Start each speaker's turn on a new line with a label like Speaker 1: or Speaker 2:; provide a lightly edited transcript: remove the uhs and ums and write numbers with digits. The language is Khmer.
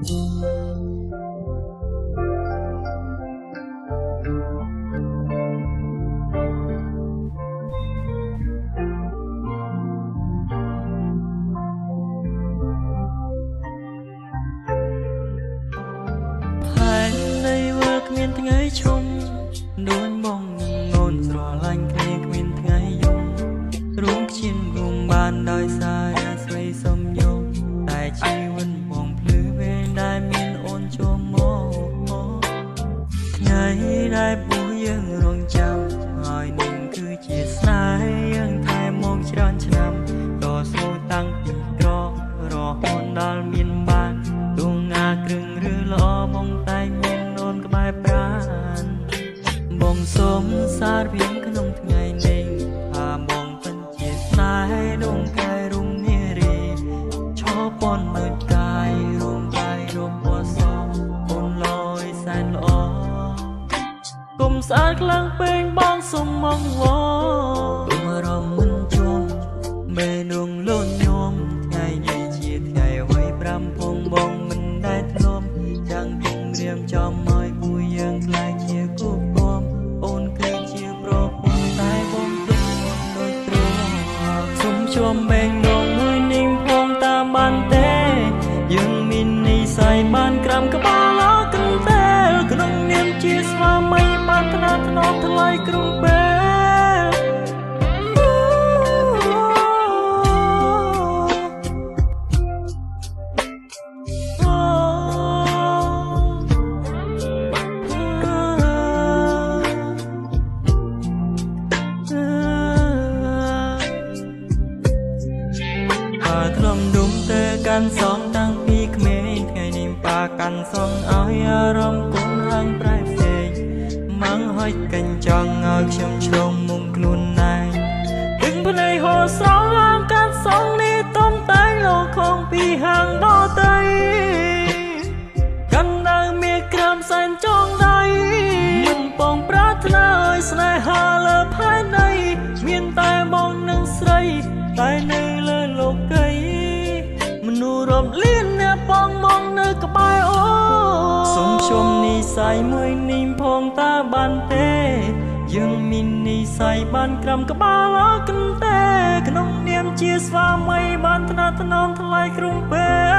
Speaker 1: មានថ្ងៃឈុំដូចបងងូនស្រឡាញ់គ្នាគ្មានថ្ងៃយំរួមខ្ជិនរួមបានដោយសារស្រីសំយំតែជីវិតបងភ្លឺពេលដែលមានអូនចូលមកថ្ងៃដែលពួកយើងរងចាំហើយនឹងគឺជាស្នេហ៍យើងតែមកច្រើនឆ្នាំតស៊ូតាំងពីក្ររហូតដល់មានបានទងណាគ្រឿងឬល្អបងតែមានអូនក្បែរប្រាណបងសូមសាររៀងក្នុងថ្ងៃនេះថាបងពិតជាស្នេហ៍ដងកាយរុំនារីឈរពន់មើលកាយរុំកាយរុំពណ៌សអូនលយសែនល្អគុំស្អាតខ្លាំងពេកបងសុំមកវទុំរំមិនជុំមេនងលូនញោមថ្ងៃនេះជាថ្ងៃអ្វី5ពងបងមិនដែលធ្លាប់ចាំងគុំរៀមចំឲ្យគួយយើងខ្លាចជាគូគំអូនគឺជាប្រពន្ធតែបងទុំដូចទ្រង់សុំជួមបែងដងមួយនាងផងតាមបានទេយើងមាននិស័យបានក្រាំក្បាលអកន្តែលក្នុងនាមជាស្វាមីបានថ្នាក់ថ្នមថ្លៃក្រុងពេលធ្លំដុំទៅកាន់សងតាំងពីក្មេងថ្ងៃនេះប៉ាកាន់សងឲ្យអារម្មណ៍គុំហាងប្រែផ្សេងម៉ាំងហុចកញ្ចង់ឲ្យខ្ញុំឆ្លងមុំខ្លួនណែទឹកភ្នែកហូរស្រង់ហាងកាត់សងនេះទំតែងលោកខងពីហាងដតៃកាន់ដៅមានក្រាមសែនចងដៃមិនបងប្រាថ្នាឲ្យស្នេហាលើផែនដីមានតែបងនឹងស្រីតែនៅលើលោកីមនុស្សរំលៀនអ្នកបងមកនៅក្បែរអូសូមជុំនិស័យមួយនេះផងតើបានទេយើងមាននិស័យបានក្រាំក្បាលអកន្តែក្នុងនាមជាស្វាមីបានថ្នាក់ថ្នមថ្លៃក្រុងពេល